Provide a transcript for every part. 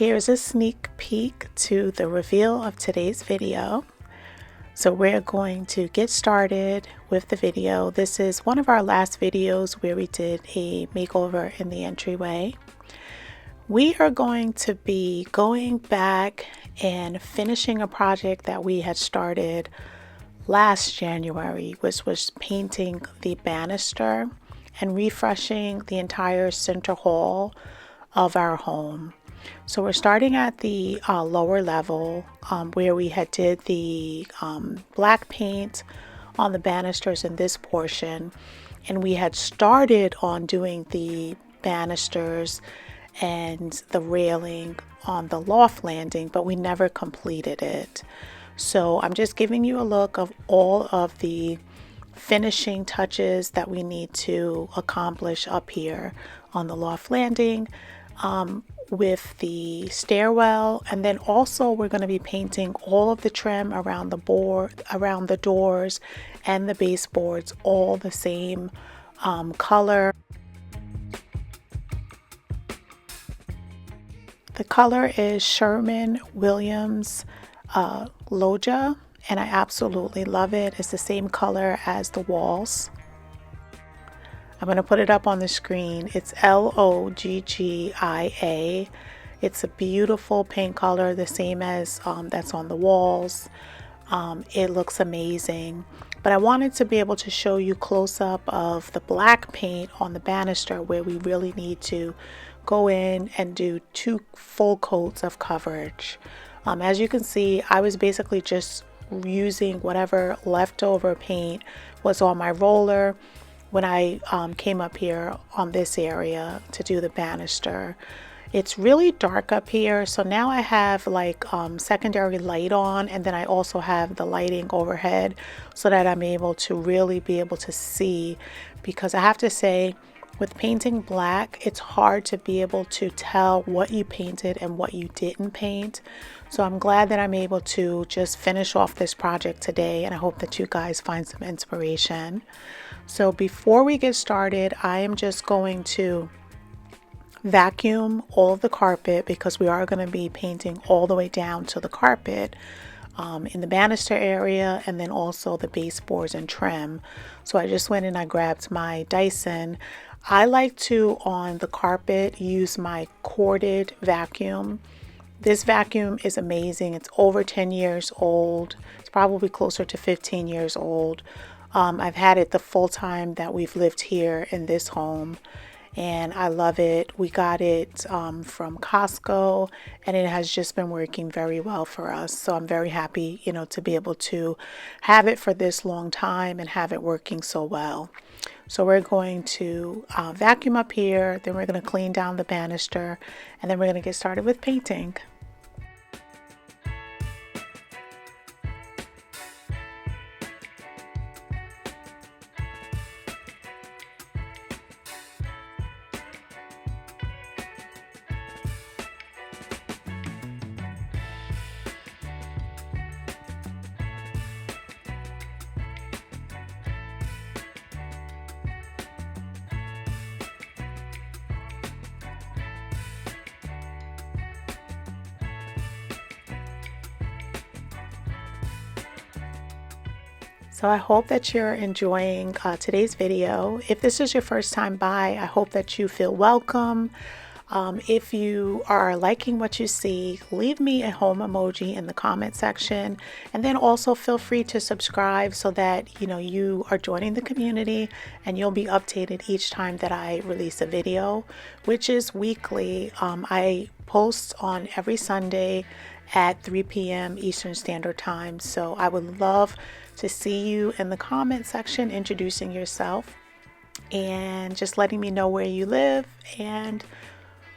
Here's a sneak peek to the reveal of today's video. So we're going to get started with the video. This is one of our last videos where we did a makeover in the entryway. We are going to be going back and finishing a project that we had started last January, which was painting the banister and refreshing the entire center hall of our home. So we're starting at the lower level where we had did the black paint on the banisters in this portion, and we had started on doing the banisters and the railing on the loft landing, but we never completed it. So I'm just giving you a look of all of the finishing touches that we need to accomplish up here on the loft landing with the stairwell, and then also we're going to be painting all of the trim around the board, around the doors and the baseboards, all the same color. The color is Sherman Williams Loja, and I absolutely love it. It's the same color as the walls. I'm going to put it up on the screen. It's Loggia. It's a beautiful paint color, the same as that's on the walls. It looks amazing. But I wanted to be able to show you close up of the black paint on the banister where we really need to go in and do 2 full coats of coverage. As you can see, I was basically just using whatever leftover paint was on my roller when I came up here on this area to do the banister. It's really dark up here, so now I have like secondary light on, and then I also have the lighting overhead so that I'm able to really be able to see, because I have to say with painting black, it's hard to be able to tell what you painted and what you didn't paint. So I'm glad that I'm able to just finish off this project today, and I hope that you guys find some inspiration. So before we get started, I am just going to vacuum all of the carpet, because we are going to be painting all the way down to the carpet in the banister area, and then also the baseboards and trim. So I just went and I grabbed my Dyson. I like to, on the carpet, use my corded vacuum. This vacuum is amazing. It's over 10 years old. It's probably closer to 15 years old. I've had it the full time that we've lived here in this home, and I love it. We got it from Costco, and it has just been working very well for us. So I'm very happy, to be able to have it for this long time and have it working so well. So we're going to vacuum up here, then we're going to clean down the banister, and then we're going to get started with painting. So I hope that you're enjoying today's video. If this is your first time by, I hope that you feel welcome. If you are liking what you see, leave me a home emoji in the comment section, and then also feel free to subscribe so that you are joining the community and you'll be updated each time that I release a video, which is weekly. I post on every Sunday at 3 p.m. Eastern Standard Time. So I would love to see you in the comment section introducing yourself and just letting me know where you live and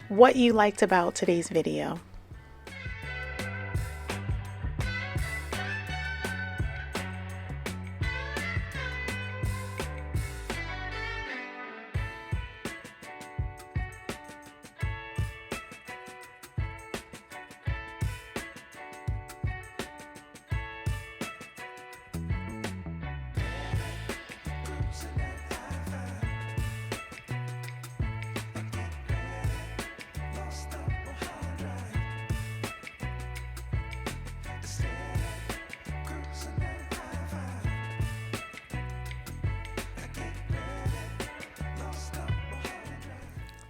what you liked about today's video.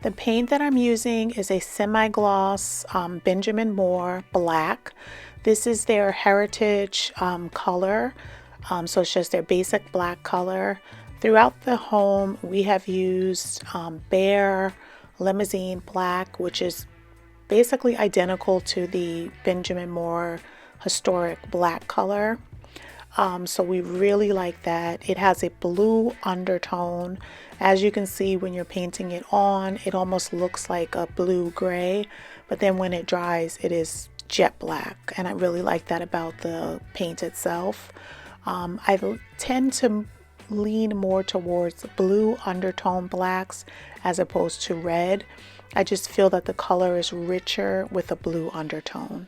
The paint that I'm using is a semi-gloss Benjamin Moore black. This is their heritage color, so it's just their basic black color. Throughout the home, we have used Bear Limousine Black, which is basically identical to the Benjamin Moore historic black color. So we really like that. It has a blue undertone. As you can see, when you're painting it on, it almost looks like a blue gray, but then when it dries, it is jet black. And I really like that about the paint itself. I tend to lean more towards blue undertone blacks as opposed to red. I just feel that the color is richer with a blue undertone.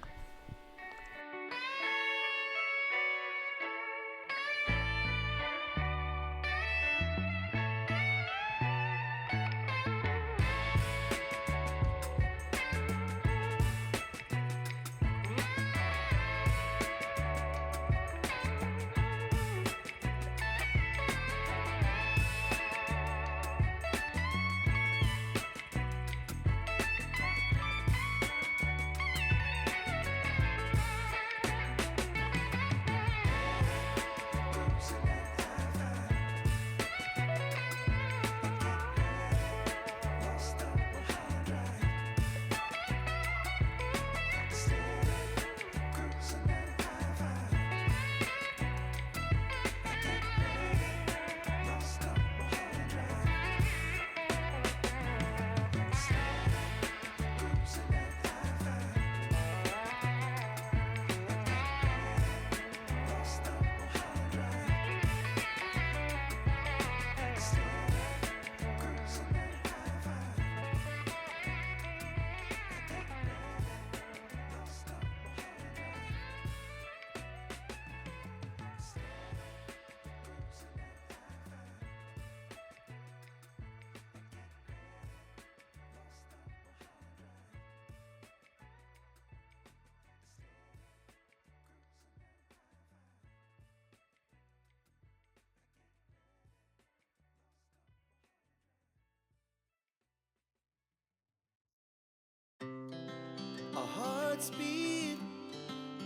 Our hearts beat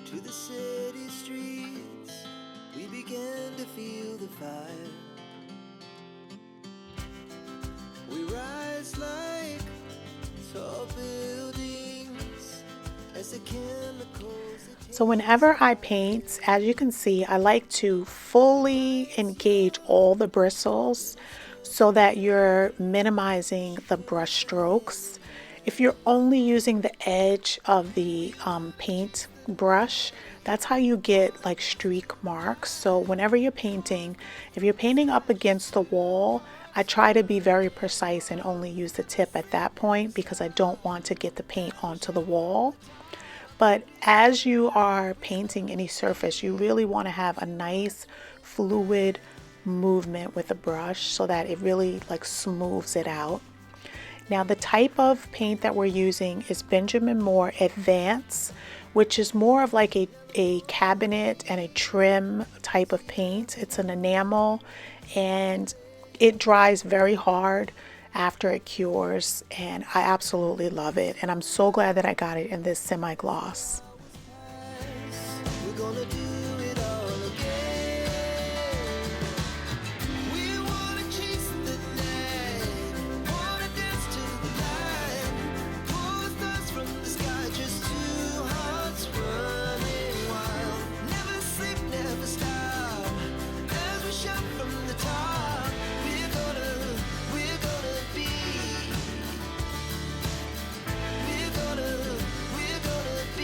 to the city streets. We began to feel the fire. We rise like tall buildings as the chemicals. So whenever I paint, as you can see, I like to fully engage all the bristles so that you're minimizing the brush strokes. If you're only using the edge of the paint brush, that's how you get like streak marks. So whenever you're painting, if you're painting up against the wall, I try to be very precise and only use the tip at that point because I don't want to get the paint onto the wall. But as you are painting any surface, you really want to have a nice fluid movement with the brush so that it really like smooths it out. Now the type of paint that we're using is Benjamin Moore Advance, which is more of like a cabinet and a trim type of paint. It's an enamel and it dries very hard after it cures, and I absolutely love it. And I'm so glad that I got it in this semi-gloss. We're gonna do it all again. We wanna chase the night, wanna dance to the light, pull the stars from the sky, just two hearts running wild. Never sleep, never stop, as we shout from the top. We're gonna be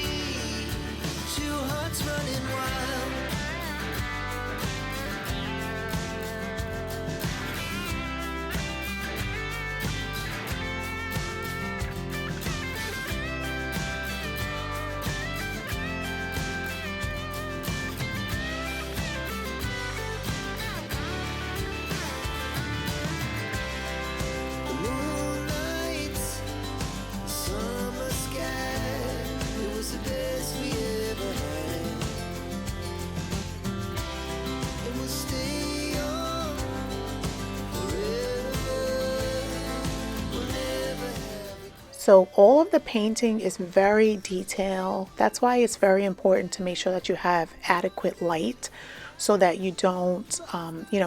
two hearts running wild. So all of the painting is very detailed. That's why it's very important to make sure that you have adequate light so that you don't,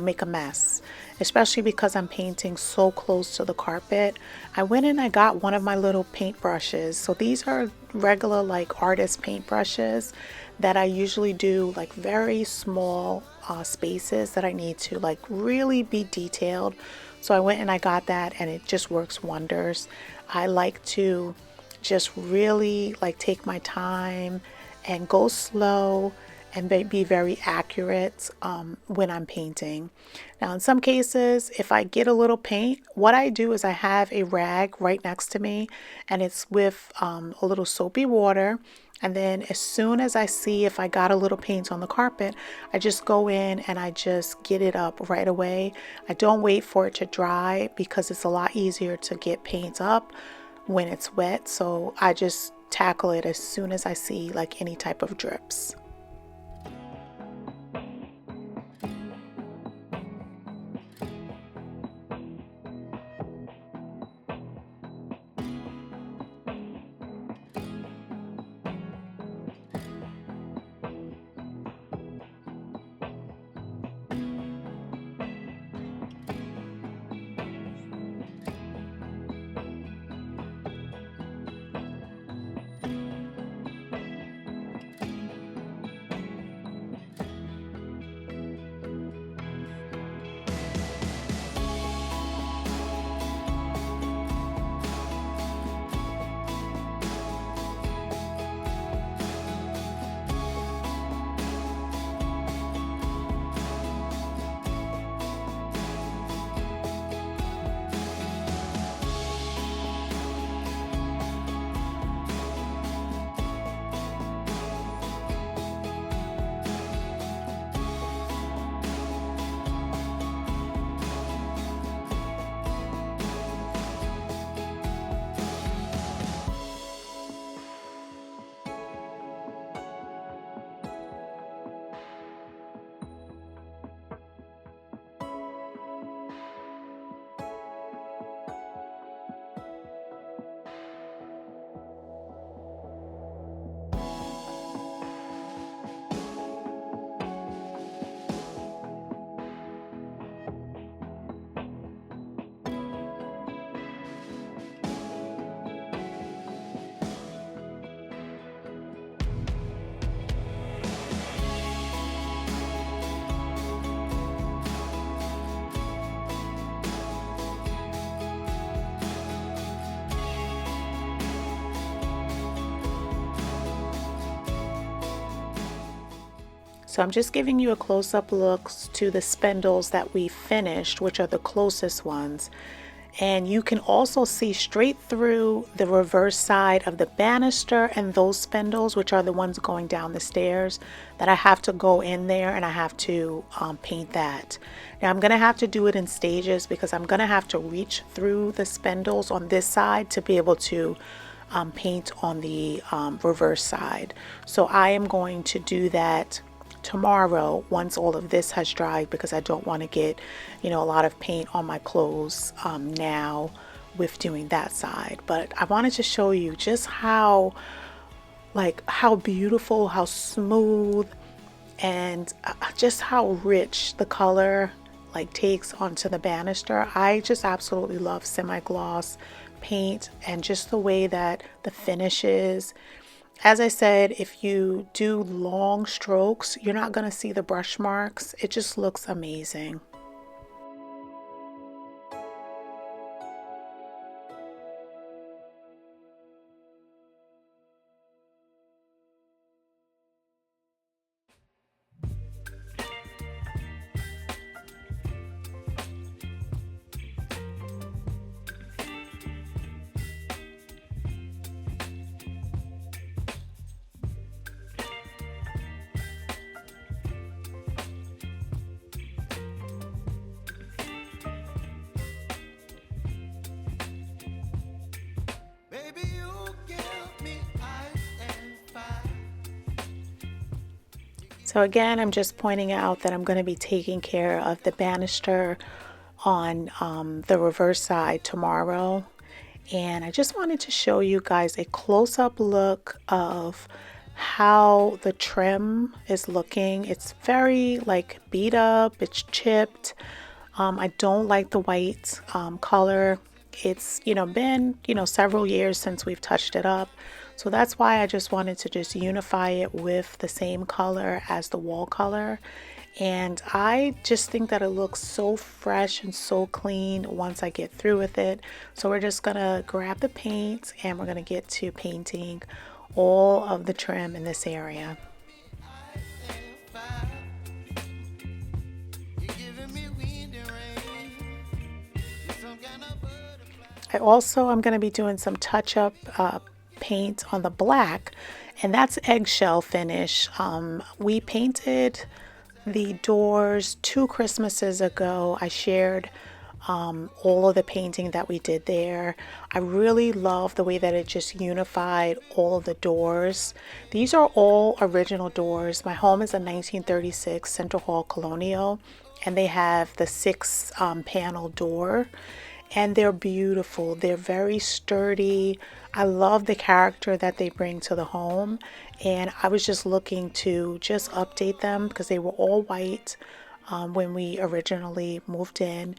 make a mess, especially because I'm painting so close to the carpet. I went and I got one of my little paint brushes. So these are regular like artist paint brushes that I usually do like very small spaces that I need to like really be detailed. So I went and I got that, and it just works wonders. I like to just really like take my time and go slow and be very accurate when I'm painting. Now, in some cases, if I get a little paint, what I do is I have a rag right next to me, and it's with a little soapy water. And then as soon as I see if I got a little paint on the carpet, I just go in and I just get it up right away. I don't wait for it to dry because it's a lot easier to get paint up when it's wet. So I just tackle it as soon as I see like any type of drips. So I'm just giving you a close-up look to the spindles that we finished, which are the closest ones. And you can also see straight through the reverse side of the banister and those spindles, which are the ones going down the stairs, that I have to go in there and I have to paint that. Now I'm going to have to do it in stages because I'm going to have to reach through the spindles on this side to be able to paint on the reverse side. So I am going to do that tomorrow once all of this has dried, because I don't want to get a lot of paint on my clothes now with doing that side. But I wanted to show you just how beautiful, how smooth, and just how rich the color takes onto the banister. I just absolutely love semi-gloss paint and just the way that the finish is. As I said, if you do long strokes, you're not going to see the brush marks. It just looks amazing. So again, I'm just pointing out that I'm going to be taking care of the banister on the reverse side tomorrow. And I just wanted to show you guys a close-up look of how the trim is looking. It's very like beat up, it's chipped. I don't like the white color. It's been several years since we've touched it up, so that's why I just wanted to just unify it with the same color as the wall color. And I just think that it looks so fresh and so clean once I get through with it. So we're just gonna grab the paint and we're gonna get to painting all of the trim in this area. I also am going to be doing some touch-up paint on the black, and that's eggshell finish. We painted the doors 2 Christmases ago. I shared all of the painting that we did there. I really love the way that it just unified all of the doors. These are all original doors. My home is a 1936 Central Hall Colonial, and they have the 6 panel door. And they're beautiful. They're very sturdy. I love the character that they bring to the home. And I was just looking to just update them because they were all white when we originally moved in.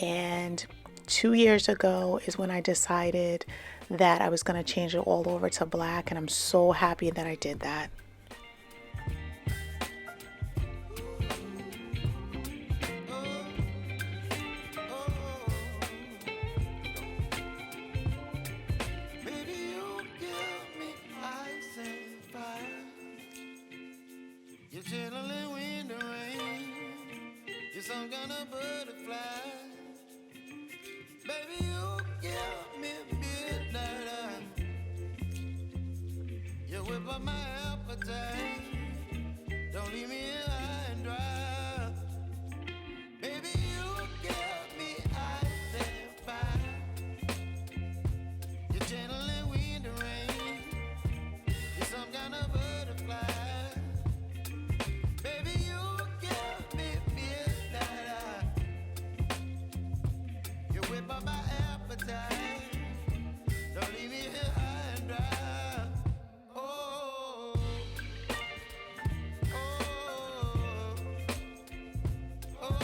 And 2 years ago is when I decided that I was going to change it all over to black. And I'm so happy that I did that. Chilling wind and rain, you're some kind of butterfly. Baby, you give me midnight. You whip up my appetite. Don't leave me here high and dry. Baby, you give me ice and fire. You're channeling wind and rain. You're some kind of butterfly. Baby, you give me midnight. You whip up my appetite. Don't leave me here high and dry. Oh, oh, oh, oh,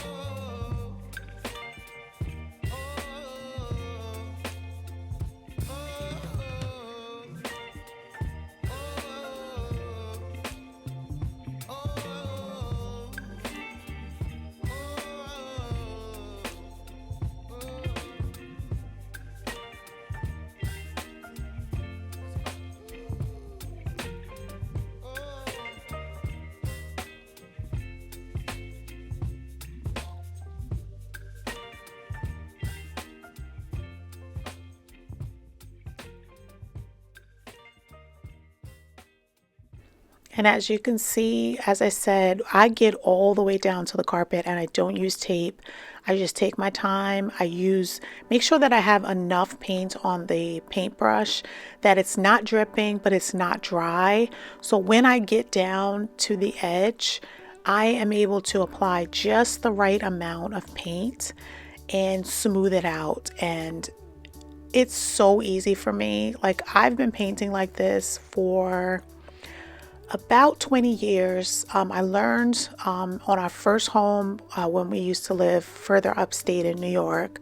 And as you can see, as I said, I get all the way down to the carpet and I don't use tape. I just take my time. Make sure that I have enough paint on the paintbrush, that it's not dripping, but it's not dry. So when I get down to the edge, I am able to apply just the right amount of paint and smooth it out. And it's so easy for me. Like, I've been painting like this for about 20 years. I learned on our first home when we used to live further upstate in New York.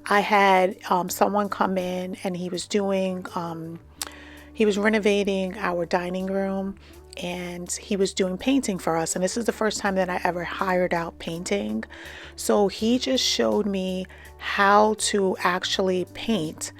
I had someone come in and he was renovating our dining room, and he was doing painting for us. And this is the first time that I ever hired out painting. So he just showed me how to actually paint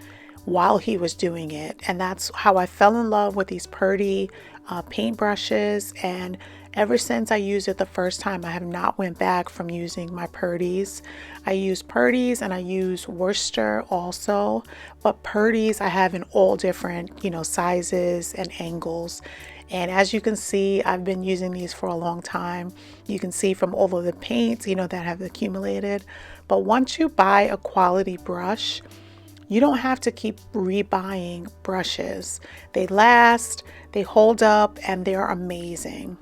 while he was doing it. And that's how I fell in love with these Purdy paintbrushes. And ever since I used it the first time, I have not went back from using my Purdy's. I use Purdy's and I use Worcester also, but Purdy's I have in all different, sizes and angles. And as you can see, I've been using these for a long time. You can see from all of the paints, that have accumulated. But once you buy a quality brush, you don't have to keep rebuying brushes. They last, they hold up, and they're amazing.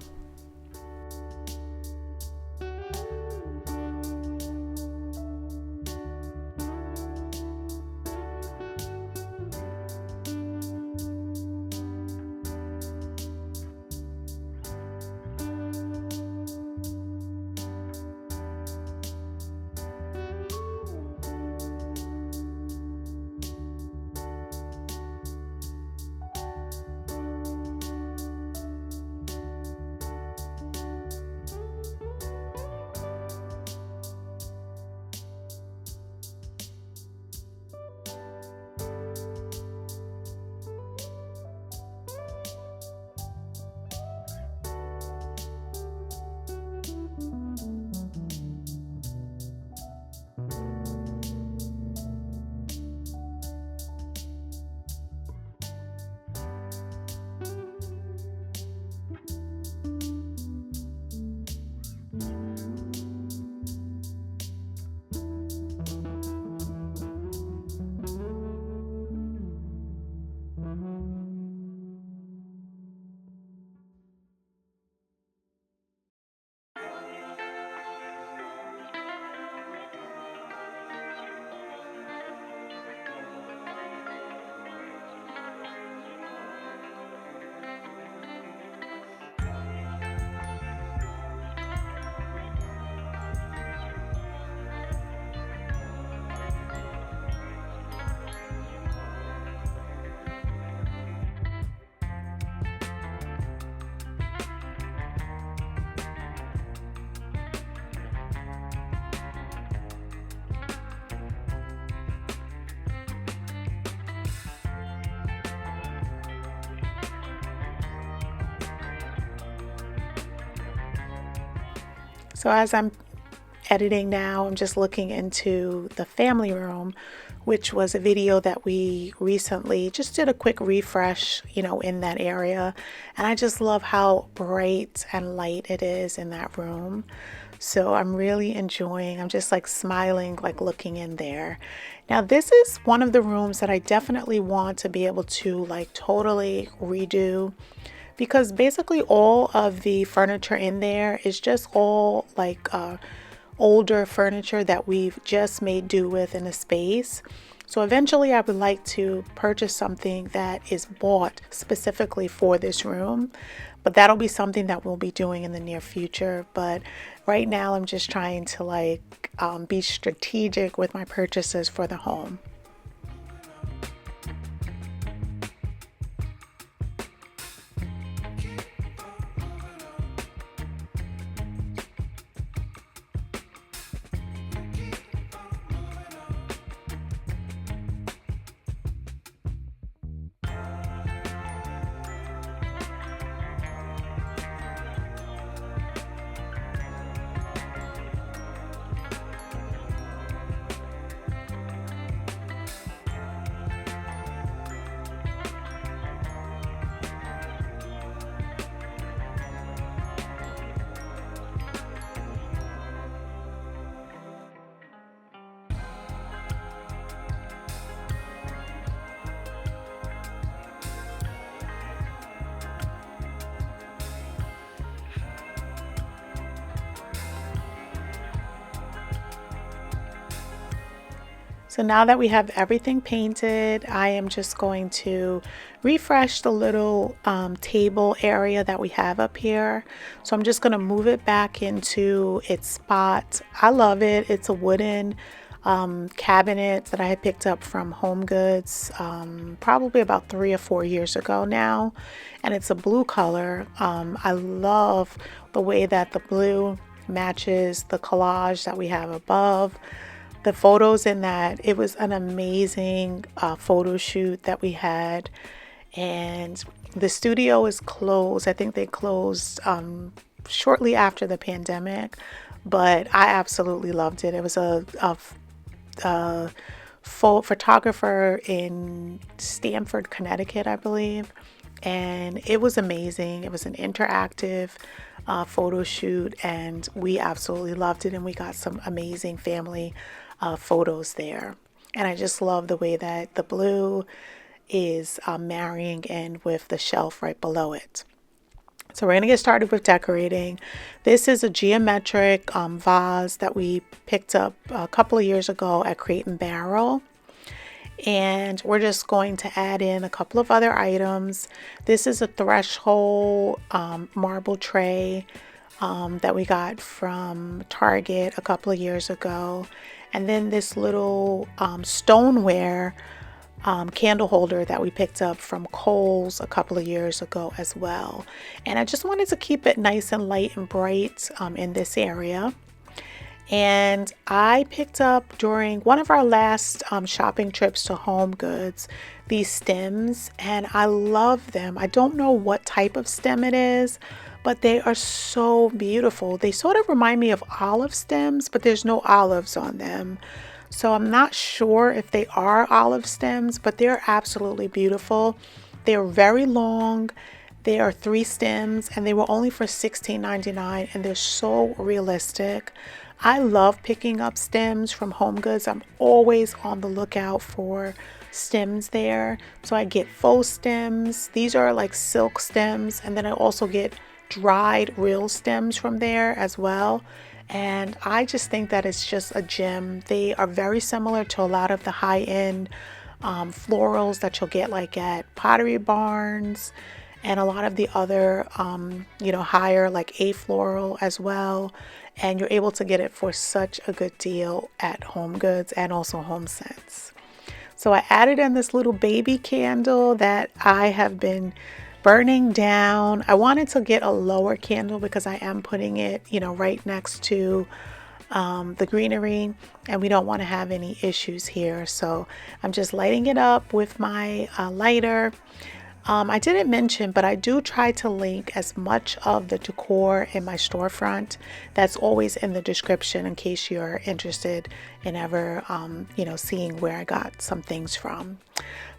So as I'm editing now, I'm just looking into the family room, which was a video that we recently just did a quick refresh, in that area. And I just love how bright and light it is in that room. So I'm really enjoying, I'm just like smiling, like looking in there. Now, this is one of the rooms that I definitely want to be able to like totally redo, because basically all of the furniture in there is just all like older furniture that we've just made do with in a space. So eventually I would like to purchase something that is bought specifically for this room, but that'll be something that we'll be doing in the near future. But right now I'm just trying to be strategic with my purchases for the home. So now that we have everything painted, I am just going to refresh the little table area that we have up here. So I'm just going to move it back into its spot. I love it. It's a wooden cabinet that I had picked up from HomeGoods probably about 3 or 4 years ago now. And it's a blue color. I love the way that the blue matches the collage that we have above. The photos in that, it was an amazing photo shoot that we had, and the studio is closed. I think they closed shortly after the pandemic, but I absolutely loved it. It was a photographer in Stamford, Connecticut, I believe, and it was amazing. It was an interactive photo shoot, and we absolutely loved it, and we got some amazing family photos there. And I just love the way that the blue is marrying in with the shelf right below it. So we're going to get started with decorating. This is a geometric vase that we picked up a couple of years ago at Crate and Barrel. And we're just going to add in a couple of other items. This is a threshold marble tray that we got from Target a couple of years ago. And then this little stoneware candle holder that we picked up from Kohl's a couple of years ago as well. And I just wanted to keep it nice and light and bright in this area. And I picked up during one of our last shopping trips to HomeGoods these stems, and I love them. I don't know what type of stem it is, but they are so beautiful. They sort of remind me of olive stems, but there's no olives on them. So I'm not sure if they are olive stems, but they're absolutely beautiful. They're very long. They are 3 stems, and they were only for $16.99, and they're so realistic. I love picking up stems from HomeGoods. I'm always on the lookout for stems there. So I get faux stems. These are like silk stems, and then I also get dried real stems from there as well. And I just think that it's just a gem. They are very similar to a lot of the high-end florals that you'll get like at Pottery Barns and a lot of the other higher like A floral as well. And you're able to get it for such a good deal at HomeGoods and also HomeSense. So I added in this little baby candle that I have been burning down. I wanted to get a lower candle because I am putting it, right next to the greenery, and we don't want to have any issues here. So I'm just lighting it up with my lighter. I didn't mention, but I do try to link as much of the decor in my storefront. That's always in the description in case you're interested in ever, seeing where I got some things from.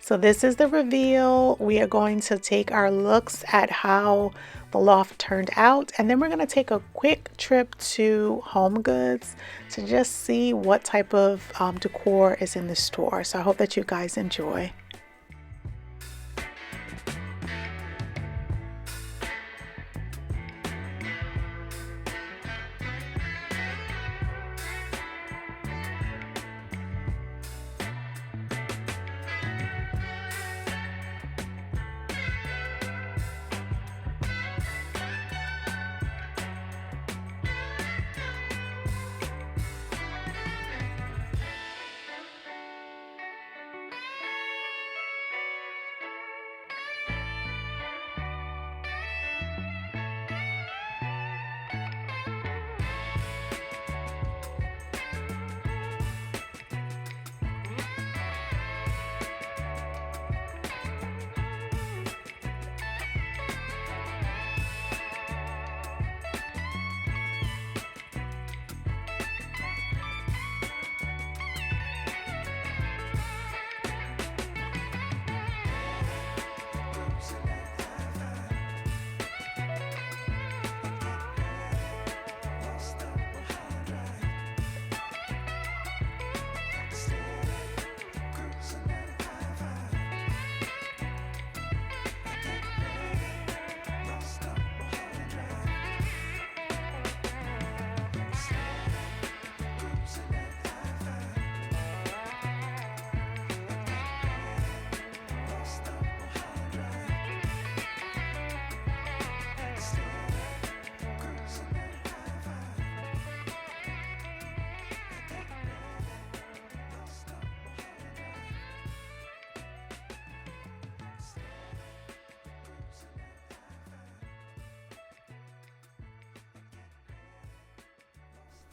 So this is the reveal. We are going to take our looks at how the loft turned out, and then we're going to take a quick trip to HomeGoods to just see what type of decor is in the store. So I hope that you guys enjoy.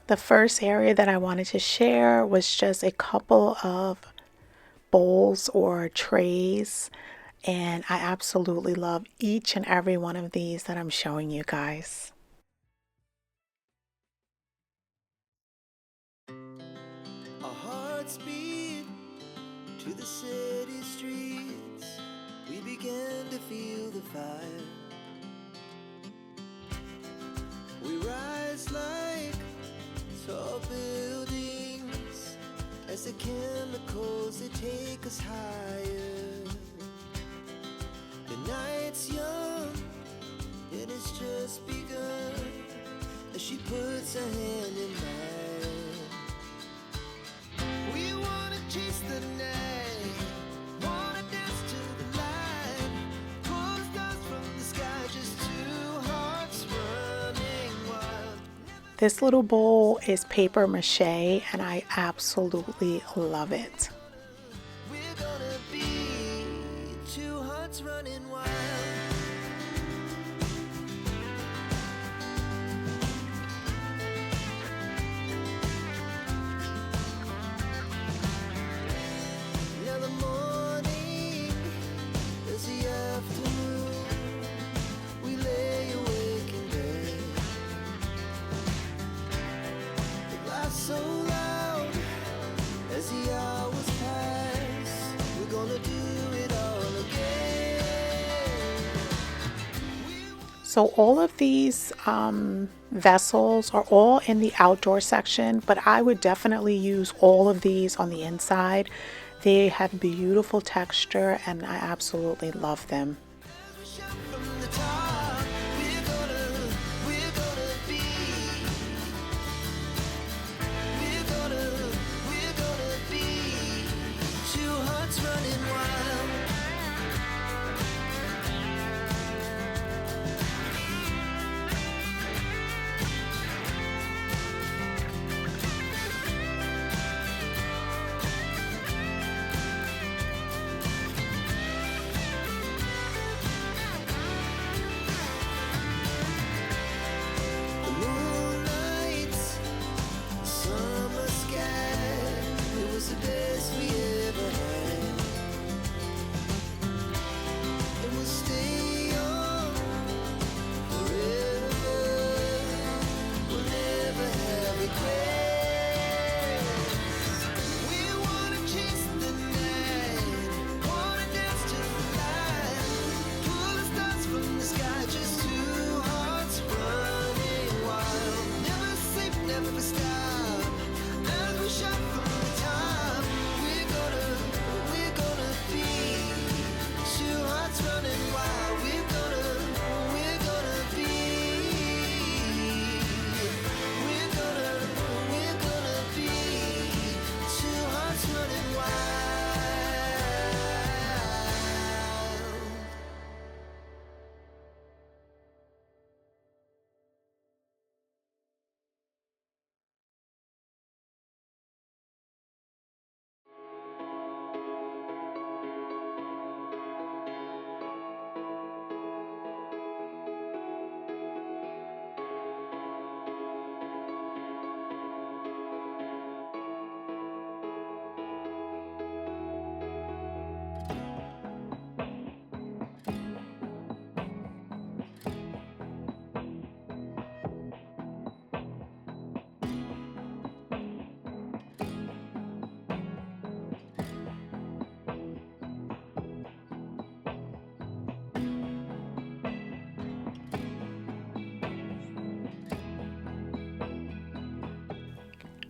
The first area that I wanted to share was just a couple of bowls or trays, and I absolutely love each and every one of these that I'm showing you guys. Our hearts beat to the city streets. We began to feel the fire. We rise like tall buildings as the chemicals they take us higher. The night's young and it's just begun as she puts her hand in mine. We wanna chase the night, wanna dance to the light, pull the stars from the sky, just two hearts running wild. This little bowl is paper mache, and I absolutely love it. We're gonna be two hearts running wild. Now the morning is the afternoon. We lay awake in bed. The laughs so loud as the hours pass. We're gonna do it all again. So all of these vessels are all in the outdoor section, but I would definitely use all of these on the inside. They have beautiful texture and I absolutely love them. We shout from the top. We're gonna be. We're gonna be two hearts running wild.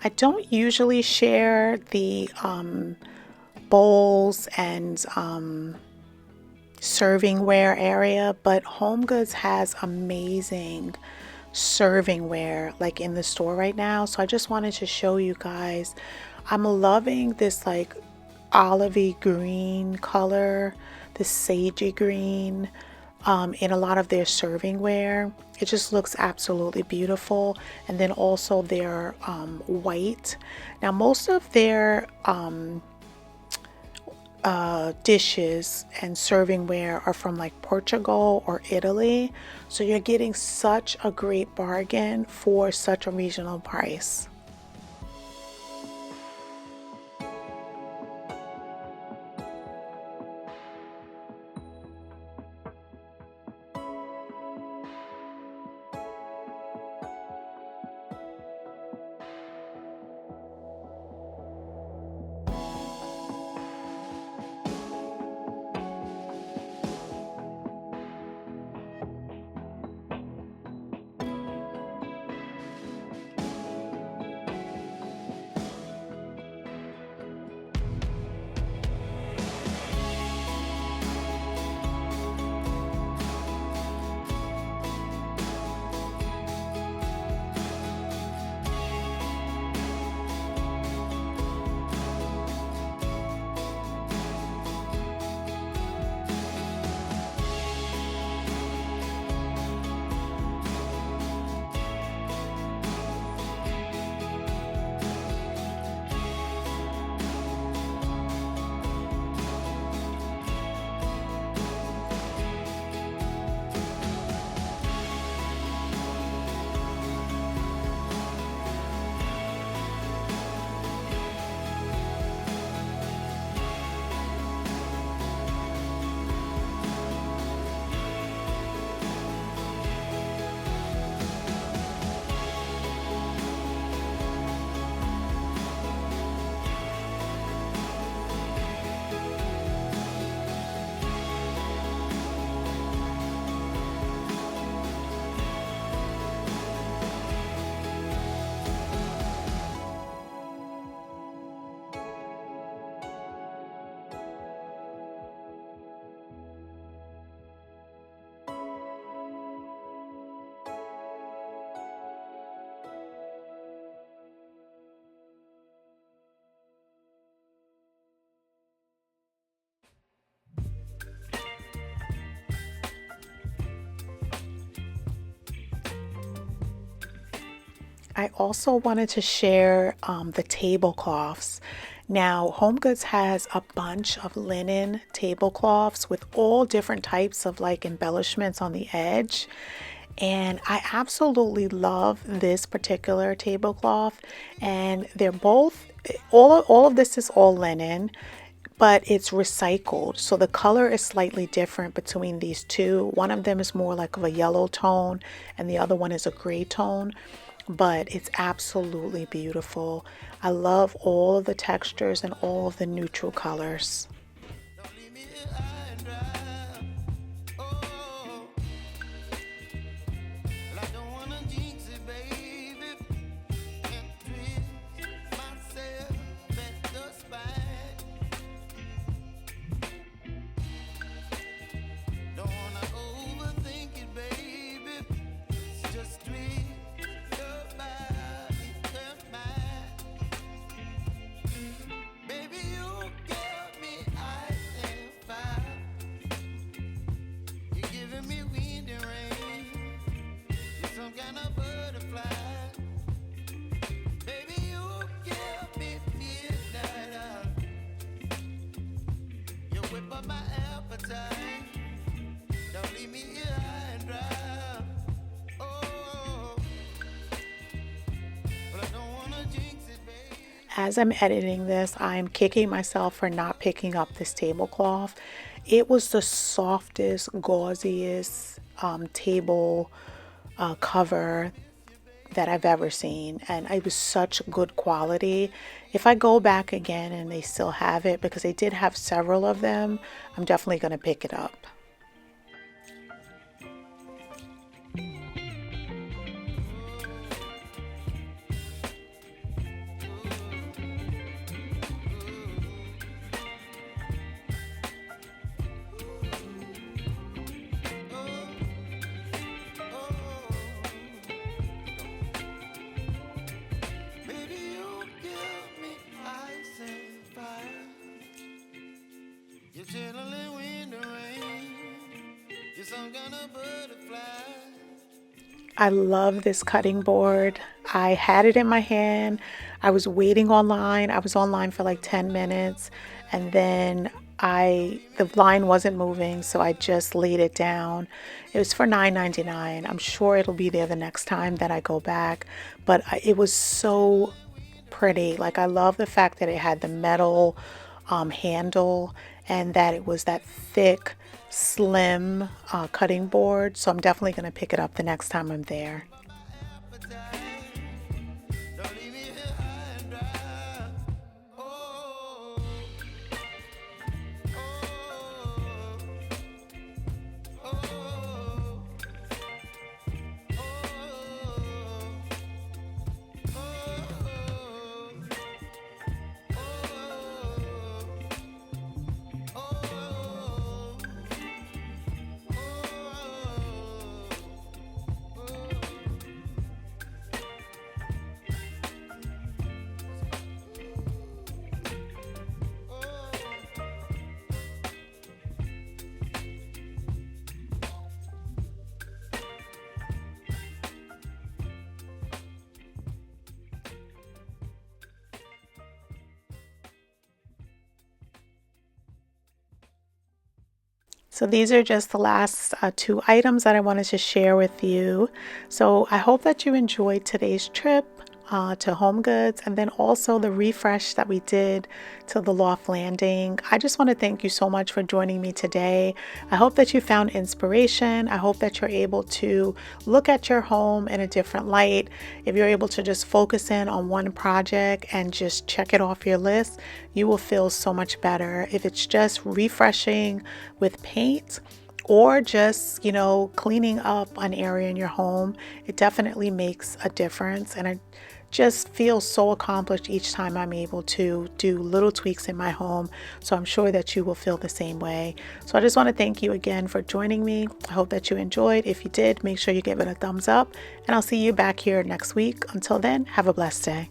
I don't usually share the bowls and servingware area, but HomeGoods has amazing servingware like in the store right now. So I just wanted to show you guys. I'm loving this like olivey green color, this sagey green in a lot of their servingware. It just looks absolutely beautiful. And then also their white. Now most of their dishes and servingware are from like Portugal or Italy, so you're getting such a great bargain for such a reasonable price. I also wanted to share the tablecloths. Now, HomeGoods has a bunch of linen tablecloths with all different types of like embellishments on the edge. And I absolutely love this particular tablecloth. And they're both, all of this is all linen, but it's recycled. So the color is slightly different between these two. One of them is more like of a yellow tone and the other one is a gray tone. But it's absolutely beautiful. I love all of the textures and all of the neutral colors. As I'm editing this, I'm kicking myself for not picking up this tablecloth. It was the softest, gauziest table cover that I've ever seen, and it was such good quality. If I go back again and they still have it, because they did have several of them, I'm definitely going to pick it up. some kind of butterfly. I love this cutting board. I had it in my hand. I was waiting online. I was online for like 10 minutes and then the line wasn't moving, so I just laid it down. It was for $9.99. I'm sure it'll be there the next time that I go back, but it was so pretty. Like, I love the fact that it had the metal handle and that it was that thick, slim cutting board. So I'm definitely going to pick it up the next time I'm there. Don't leave me here high and dry. Oh, oh, oh, So these are just the last two items that I wanted to share with you. So I hope that you enjoyed today's trip to HomeGoods, and then also the refresh that we did to the loft landing. I just want to thank you so much for joining me today. I hope that you found inspiration. I hope that you're able to look at your home in a different light. If you're able to just focus in on one project and just check it off your list, you will feel so much better. If it's just refreshing with paint, or just, cleaning up an area in your home, it definitely makes a difference. And I just feel so accomplished each time I'm able to do little tweaks in my home. So I'm sure that you will feel the same way. So I just want to thank you again for joining me. I hope that you enjoyed. If you did, make sure you give it a thumbs up, and I'll see you back here next week. Until then, have a blessed day.